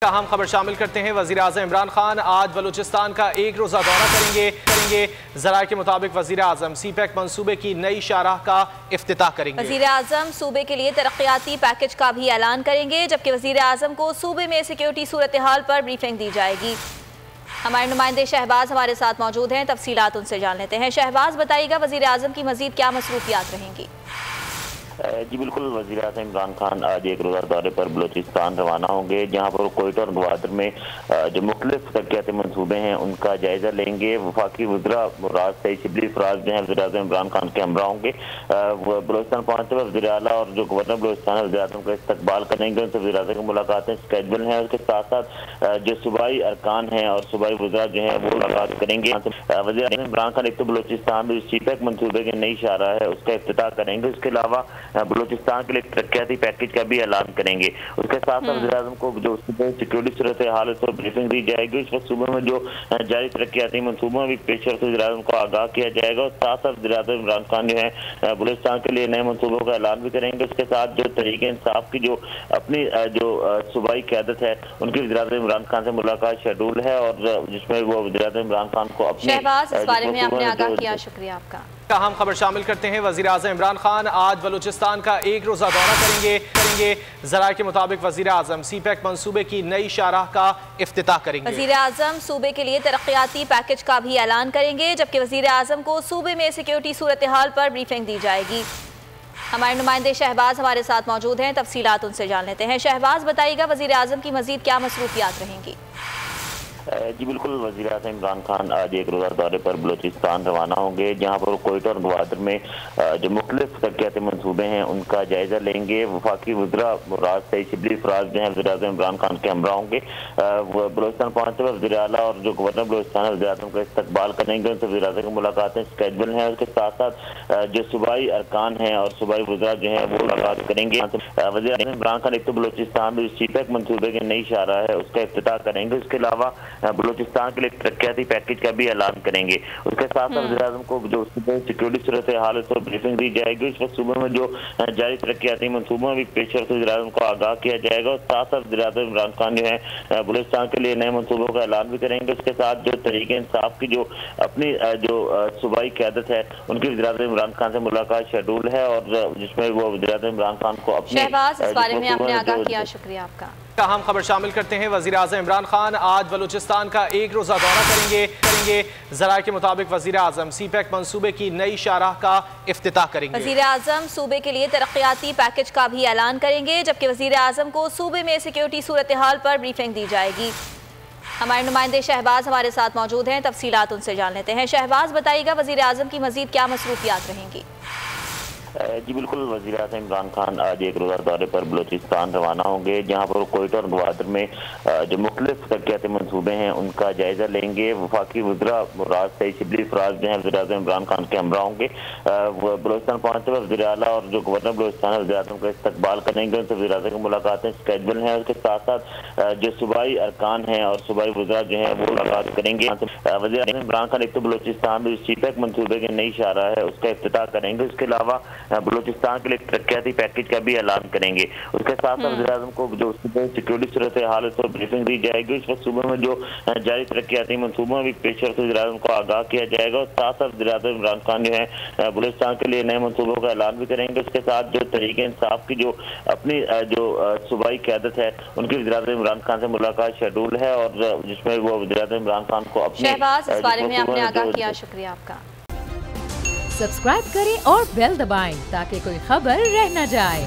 हम खबर शामिल करते हैं। वज़ीर-ए-आज़म इमरान खान आज बलूचिस्तान का एक रोज़ा दौरा करेंगे। ज़राए के मुताबिक वज़ीर-ए-आज़म CPEC मंसूबे की नई शाहराह का इफ्तिताह करेंगे। वज़ीर-ए-आज़म सूबे के लिए तरक्याती पैकेज का भी ऐलान करेंगे, जबकि वज़ीर-ए-आज़म को सूबे में सिक्योरिटी सूरत हाल पर ब्रीफिंग दी जाएगी। हमारे नुमाइंदे शहबाज हमारे साथ मौजूद हैं, तफसीलात उनसे जान लेते हैं। शहबाज, बताइएगा वज़ीर-ए-आज़म की मज़ीद क्या मसरूफियात रहेंगी? जी बिल्कुल, वज़ीर-ए-आज़म इमरान खान आज एक रोज़ा दौरे पर बलोचिस्तान रवाना होंगे, जहाँ पर कोयटा और गवादर में जो मुख्तलिफ तरक्याती मनसूबे हैं उनका जायजा लेंगे। वफाकी वज़रा मुराद से शिबली फराज जो हैं वज़ीर-ए-आज़म इमरान खान के हमरा होंगे। बलोचिस्तान पहुँचते हुए वज़ीर-ए-आला और जो गवर्नर बलोचिस्तान वज़ीर-ए-आज़म का इस्तकबाल करेंगे, उनसे वज़ीर-ए-आज़म की मुलाकातें स्केड्यूल हैं। उसके साथ साथ जो सूबाई अरकान हैं और सूबाई वज़रा जो हैं वो मुलाकात करेंगे। वज़ीर-ए-आज़म इमरान खान एक तो बलोचिस्तान में CPEC मंसूबे की नई शाहराह है उसका इफ्तिताह करेंगे। उसके अलावा बलूचिस्तान के लिए तरक्याती पैकेज का भी ऐलान करेंगे। उसके साथ साथ वज़ीर-ए-आज़म को जो सिक्योरिटी सूरत हाल उस पर ब्रीफिंग दी जाएगी। इस वक्त सूबे में जो जारी तरक्याती मनसूबों में पेश करके वज़ीर-ए-आज़म को आगाह किया जाएगा। और साथ साथ वज़ीर-ए-आज़म इमरान खान जो है बलूचिस्तान के लिए नए मनसूबों का ऐलान भी करेंगे। उसके साथ जो तरीके इंसाफ की जो अपनी जो सूबाई क़यादत है उनकी वज़ीर-ए-आज़म इमरान खान से मुलाकात शेड्यूल है, और जिसमें वो वज़ीर-ए-आज़म इमरान खान को अपने शहबाज इस बारे में आपने आगाह किया, शुक्रिया आपका। हम खबर शामिल करते हैं। वज़ीर-ए-आज़म इमरान खान आज बलूचिस्तान का एक रोज़ा दौरा करेंगे। ज़राए के मुताबिक वज़ीर-ए-आज़म CPEC मंसूबे की नई शाहराह का इफ्तिताह करेंगे। वज़ीर-ए-आज़म सूबे के लिए तरक्याती पैकेज का भी ऐलान करेंगे, जबकि वज़ीर-ए-आज़म को सूबे में सिक्योरिटी सूरत हाल पर ब्रीफिंग दी जाएगी। हमारे नुमाइंदे शहबाज हमारे साथ मौजूद हैं, तफसीलात उनसे जान लेते हैं। शहबाज, बताइएगा वज़ीर-ए-आज़म की मज़ीद क्या मसरूफियात रहेंगी? जी बिल्कुल, वज़ीर-ए-आज़म इमरान खान आज एक रोज़ा दौरे पर बलोचिस्तान रवाना होंगे, जहाँ पर कोयटा और गवादर में जो मुख्तलिफ तरक्याती मनसूबे हैं उनका जायजा लेंगे। वफाकी वज़रा मुराद से शिबली फराज जो हैं वज़ीर-ए-आज़म इमरान खान के हमरा होंगे। बलोचिस्तान पहुँचते हुए वज़ीर-ए-आला और जो गवर्नर बलोचिस्तान वज़ीर-ए-आज़म का इस्तकबाल करेंगे। उनसे वज़ीर-ए-आज़म की मुलाकातें स्केड्यूल हैं। उसके साथ साथ जो सूबाई अरकान हैं और सूबाई वज़रा जो हैं वो मुलाकात करेंगे। वज़ीर-ए-आज़म इमरान खान एक तो बलोचिस्तान में CPEC मंसूबे की नई शाहराह है उसका इफ्तिताह करेंगे। उसके अलावा बलूचिस्तान के लिए तरक्याती पैकेज का भी ऐलान करेंगे। उसके साथ साथ वज़ीर-ए-आज़म को जो सिक्योरिटी सूरत हाल उस पर ब्रीफिंग दी जाएगी। इस वक्त सूबे में जो जारी तरक्याती मनसूबों में पेश करके वज़ीर-ए-आज़म को आगाह किया जाएगा। और साथ साथ वज़ीर-ए-आज़म इमरान खान जो है बलूचिस्तान के लिए नए मनसूबों का ऐलान भी करेंगे। उसके साथ जो तरीके इंसाफ की जो अपनी जो सूबाई क़यादत है उनकी वज़ीर-ए-आज़म इमरान खान से मुलाकात शेड्यूल है, और जिसमें वो वज़ीर-ए-आज़म इमरान खान को अपने शहबाज इस बारे में आपने आगाह किया, शुक्रिया आपका। हम खबर शामिल करते हैं। वज़ीर-ए-आज़म इमरान खान आज बलूचिस्तान का एक रोज़ा दौरा करेंगे। ज़राए के मुताबिक वज़ीर-ए-आज़म CPEC मंसूबे की नई शाहराह का इफ्तिताह करेंगे। वज़ीर-ए-आज़म सूबे के लिए तरक्याती पैकेज का भी ऐलान करेंगे, जबकि वज़ीर-ए-आज़म को सूबे में सिक्योरिटी सूरत हाल पर ब्रीफिंग दी जाएगी। हमारे नुमाइंदे शहबाज हमारे साथ मौजूद हैं, तफसीलात उनसे जान लेते हैं। शहबाज, बताइएगा वज़ीर-ए-आज़म की मज़ीद क्या मसरूफियात रहेंगी? जी बिल्कुल, वज़ीर-ए-आज़म इमरान खान आज एक रोज़ा दौरे पर बलोचिस्तान रवाना होंगे, जहाँ पर कोयटा और गवादर में जो मुख्तलिफ तरक्याती मनसूबे हैं उनका जायजा लेंगे। वफाकी वज़रा मुराद से शिबली फराज जो हैं वज़ीर-ए-आज़म इमरान खान के हमरा होंगे। बलोचिस्तान पहुँचते हुए वज़ीर-ए-आला और जो गवर्नर बलोचिस्तान वज़ीर-ए-आज़म का इस्तकबाल करेंगे। उनसे वज़ीर-ए-आज़म की मुलाकातें स्केड्यूल हैं। उसके साथ साथ जो सूबाई अरकान हैं और सूबाई वज़रा जो हैं वो मुलाकात करेंगे। वज़ीर-ए-आज़म इमरान खान एक तो बलोचिस्तान में CPEC मंसूबे की नई शाहराह है उसका इफ्तिताह करेंगे। उसके अलावा बलूचिस्तान के लिए तरक्याती पैकेज का भी ऐलान करेंगे। उसके साथ साथ वज़ीर-ए-आज़म को जो सिक्योरिटी सूरत हाल उस पर ब्रीफिंग दी जाएगी। इस वक्त सूबे में जो जारी तरक्याती मनसूबों में पेश करके वज़ीर-ए-आज़म को आगाह किया जाएगा। और साथ साथ वज़ीर-ए-आज़म इमरान खान जो है बलूचिस्तान के लिए नए मनसूबों का ऐलान भी करेंगे। उसके साथ जो तरीके इंसाफ की जो अपनी जो सूबाई क़यादत है उनकी वज़ीर-ए-आज़म इमरान खान से मुलाकात शेड्यूल है, और जिसमें वो वज़ीर-ए-आज़म इमरान खान को अपने शहबाज इस बारे में आपने आगाह किया, शुक्रिया आपका। सब्सक्राइब करें और बेल दबाएं ताकि कोई खबर रह न जाए।